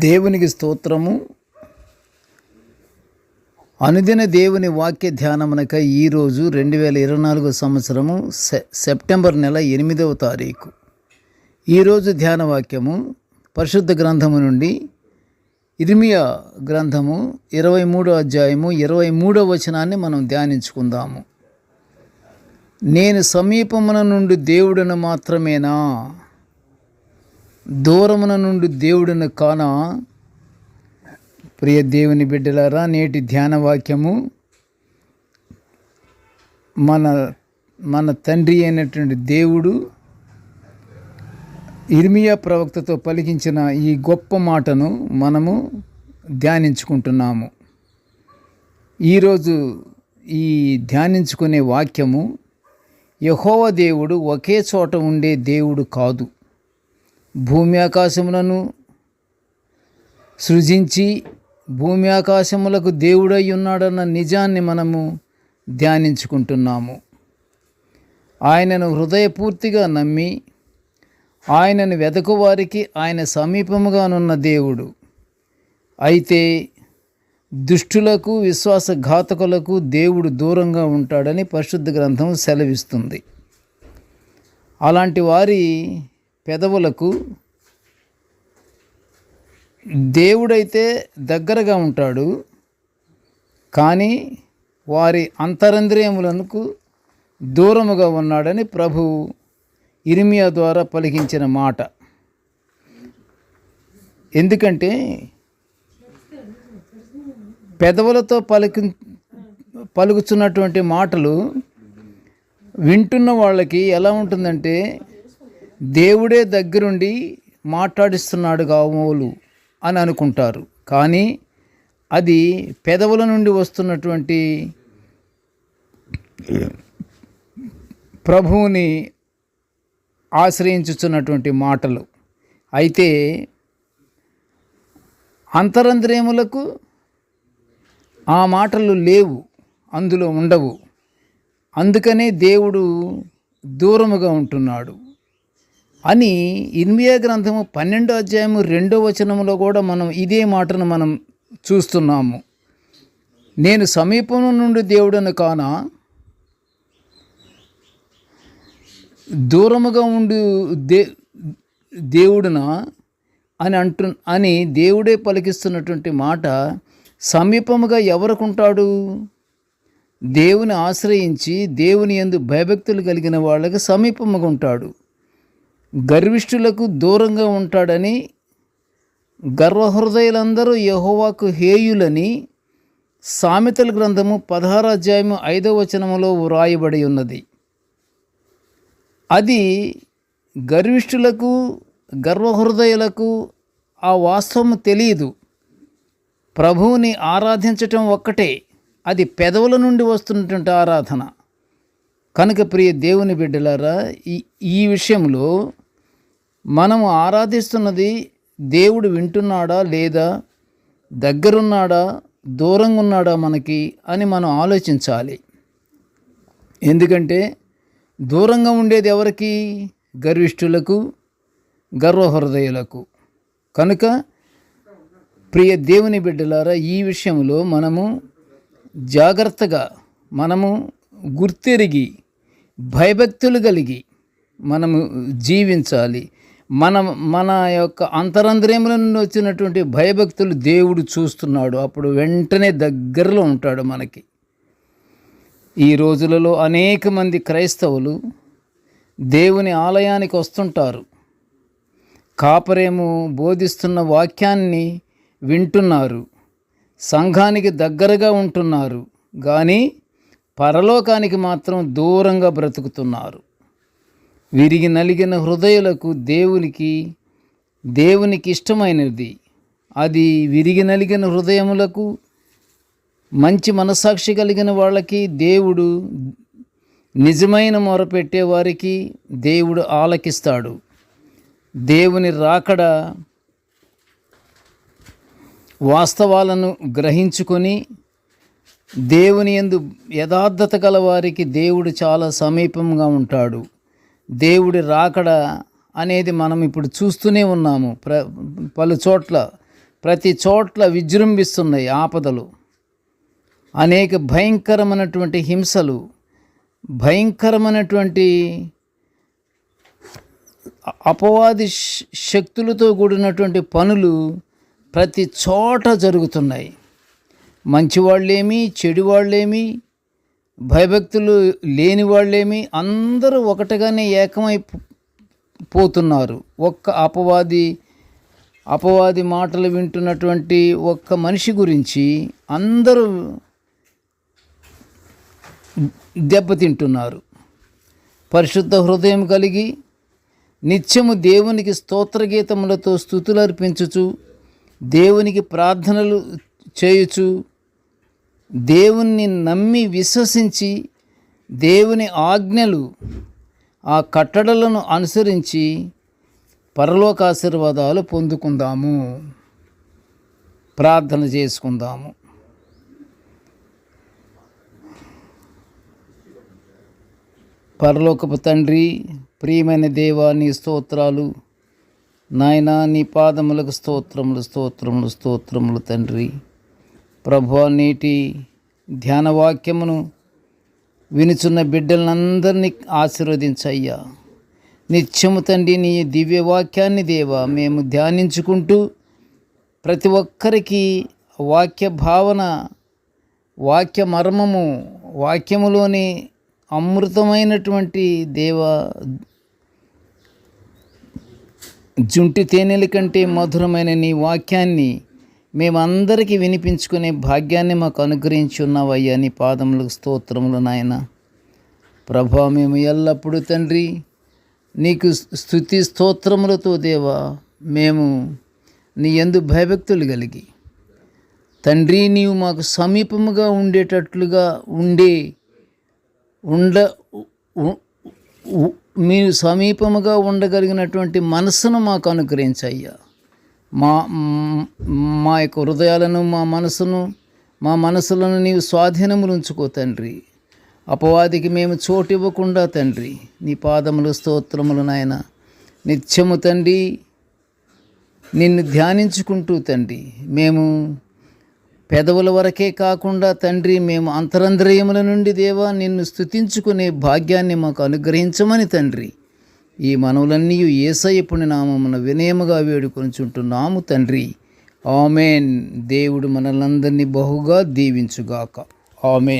దేవునికి స్తోత్రము. అనుదిన దేవుని వాక్య ధ్యానమునకై ఈరోజు 2024 సంవత్సరము సెప్టెంబర్ నెల 8వ తారీఖు. ఈరోజు ధ్యాన వాక్యము పరిశుద్ధ గ్రంథము నుండి ఇర్మియా గ్రంథము 23వ అధ్యాయము 23వ వచనాన్ని మనం ధ్యానించుకుందాము. నేను సమీపమున నుండి దేవుడను మాత్రమేనా, దూరమున నుండి దేవుడిని కానా? ప్రియ దేవుని బిడ్డలారా, నేటి ధ్యాన వాక్యము మన తండ్రి అయినటువంటి దేవుడు ఇర్మియా ప్రవక్తతో పలికించిన ఈ గొప్ప మాటను మనము ధ్యానించుకుంటున్నాము. ఈరోజు ఈ ధ్యానించుకునే వాక్యము, యెహోవా దేవుడు ఒకే చోట ఉండే దేవుడు కాదు. భూమి ఆకాశములను సృజించి భూమి ఆకాశములకు దేవుడై ఉన్నాడన్న నిజాన్ని మనము ధ్యానించుకుంటున్నాము. ఆయనను హృదయపూర్తిగా నమ్మి ఆయనను వెదకువారికి ఆయన సమీపముగానున్న దేవుడు. అయితే దుష్టులకు, విశ్వాసఘాతకులకు దేవుడు దూరంగా ఉంటాడని పరిశుద్ధ గ్రంథం సెలవిస్తుంది. అలాంటి వారి పెదవులకు దేవుడైతే దగ్గరగా ఉంటాడు, కానీ వారి అంతరంద్రియములకు దూరముగా ఉన్నాడని ప్రభువు ఇర్మియా ద్వారా పలికించిన మాట. ఎందుకంటే పెదవులతో పలుకుతున్నటువంటి మాటలు వింటున్న వాళ్ళకి ఎలా ఉంటుందంటే, దేవుడే దగ్గరుండి మాట్లాడిస్తున్నాడు కావోలు అని అనుకుంటారు. కానీ అది పెదవుల నుండి వస్తున్నటువంటి ప్రభువుని ఆశ్రయించుచున్నటువంటి మాటలు. అయితే అంతరంద్రియములకు ఆ మాటలు లేవు, అందులో ఉండవు. అందుకనే దేవుడు దూరముగా ఉంటున్నాడు అని ఇర్మియా గ్రంథము 12వ అధ్యాయము 2వ వచనములో కూడా మనం ఇదే మాటను మనం చూస్తున్నాము. నేను సమీపం నుండి దేవుడను కానా, దూరముగా ఉండి దేవుడునా అని దేవుడే పలికిస్తున్నటువంటి మాట. సమీపముగా ఎవరికుంటాడు? దేవుని ఆశ్రయించి దేవుని యందు భయభక్తులు కలిగిన వాళ్ళకి సమీపముగా ఉంటాడు. గర్విష్ఠులకు దూరంగా ఉంటాడని, గర్వహృదయులందరూ యెహోవాకు హేయులని సామెతల గ్రంథము 16వ అధ్యాయము 5వ వచనములో వ్రాయబడి ఉన్నది. అది గర్విష్ఠులకు, గర్వహృదయులకు ఆ వాస్తవము తెలియదు. ప్రభువుని ఆరాధించటం ఒక్కటే, అది పెదవుల నుండి వస్తున్నటువంటి ఆరాధన. కనుక ప్రియ దేవుని బిడ్డలారా, ఈ విషయంలో మనము ఆరాధిస్తున్నది దేవుడు వింటున్నాడా లేదా, దగ్గరున్నాడా, దూరంగా ఉన్నాడా మనకి అని మనం ఆలోచించాలి. ఎందుకంటే దూరంగా ఉండేది ఎవరికి? గర్విష్ఠులకు, గర్వహృదయులకు. కనుక ప్రియ దేవుని బిడ్డలారా, ఈ విషయంలో మనము జాగ్రత్తగా, మనము గుర్తెరిగి భయభక్తులు కలిగి మనము జీవించాలి. మన యొక్క అంతరంద్రియముల నుండి వచ్చినటువంటి భయభక్తులు దేవుడు చూస్తున్నాడు. అప్పుడు వెంటనే దగ్గరలో ఉంటాడు మనకి. ఈ రోజులలో అనేక మంది క్రైస్తవులు దేవుని ఆలయానికి వస్తుంటారు, కాపరేము బోధిస్తున్న వాక్యాన్ని వింటున్నారు, సంఘానికి దగ్గరగా ఉంటున్నారు, కానీ పరలోకానికి మాత్రం దూరంగా బ్రతుకుతున్నారు. విరిగి నలిగిన హృదయులకు దేవునికి ఇష్టమైనది అది. విరిగి నలిగిన హృదయములకు, మంచి మనస్సాక్షి కలిగిన వాళ్ళకి దేవుడు, నిజమైన మొరపెట్టే వారికి దేవుడు ఆలకిస్తాడు. దేవుని రాకడ వాస్తవాలను గ్రహించుకొని దేవుని యందు యథార్థత గల వారికి దేవుడు చాలా సమీపంగా ఉంటాడు. దేవుడి రాకడ అనేది మనం ఇప్పుడు చూస్తూనే ఉన్నాము. పలు చోట్ల, ప్రతి చోట్ల విజృంభిస్తున్నాయి ఆపదలు, అనేక భయంకరమైనటువంటి హింసలు, భయంకరమైనటువంటి అపవాది శక్తులతో కూడినటువంటి పనులు ప్రతి చోట జరుగుతున్నాయి. మంచివాళ్ళేమి, చెడువాళ్ళేమి, భయభక్తులు లేని వాళ్ళేమి అందరూ ఒకటిగానే ఏకమైపోతున్నారు. ఒక్క అపవాది మాటలు వింటున్నటువంటి ఒక్క మనిషి గురించి అందరూ దెబ్బతింటున్నారు. పరిశుద్ధ హృదయం కలిగి నిత్యము దేవునికి స్తోత్రగీతములతో స్తుతులు అర్పించుచు, దేవునికి ప్రార్థనలు చేయుచు, దేవుణ్ణి నమ్మి విశ్వసించి, దేవుని ఆజ్ఞలు ఆ కట్టడలను అనుసరించి పరలోక ఆశీర్వాదాలు పొందుకుందాము. ప్రార్థన చేసుకుందాము. పరలోకపు తండ్రి, ప్రియమైన దేవా, నీ స్తోత్రాలు నాయనా. నీ పాదములకు స్తోత్రములు, స్తోత్రములు, స్తోత్రములు తండ్రి. ప్రభువా, నేటి ధ్యాన వాక్యమును వినుచున్న బిడ్డలందరినీ ఆశీర్వదించయ్యా. నిత్యము తండ్రి నీ దివ్య వాక్యాన్ని దేవా మేము ధ్యానించుకుంటూ ప్రతి ఒక్కరికి వాక్య భావన, వాక్య మర్మము, వాక్యములోని అమృతమైనటువంటి జుంటి తేనెల కంటే మధురమైన నీ వాక్యాన్ని మేమందరికీ వినిపించుకునే భాగ్యాన్ని మాకు అనుగ్రహించి ఉన్నావయ్యా. నీ పాదములకు స్తోత్రములు నాయన. ప్రభా, మేము ఎల్లప్పుడూ తండ్రి నీకు స్తుతి స్తోత్రములతో దేవా మేము నీ యందు భయభక్తులు కలిగి తండ్రి నీవు మాకు సమీపముగా ఉండేటట్లుగా మీరు సమీపముగా ఉండగలిగినటువంటి మనసును మాకు అనుగ్రహించయ్యా. మా యొక్క హృదయాలను, మా మనసులను నీవు స్వాధీనములు ఉంచుకో తండ్రి. అపవాదికి మేము చోటు ఇవ్వకుండా తండ్రి నీ పాదములు స్తోత్రములు నాయన. నిత్యము తండ్రి నిన్ను ధ్యానించుకుంటూ తండ్రి మేము పెదవుల వరకే కాకుండా తండ్రి మేము అంతరంద్రియముల నుండి దేవా నిన్ను స్తుతించుకునే భాగ్యాన్ని మాకు అనుగ్రహించమని తండ్రి ఈ మనవులన్నీ యేసయ్య పుణ్యనామమున వినయముగా వేడుకొనుచుంటున్నాము తండ్రి. ఆమేన్. దేవుడు మనలందరినీ బహుగా దీవించుగాక. ఆమేన్.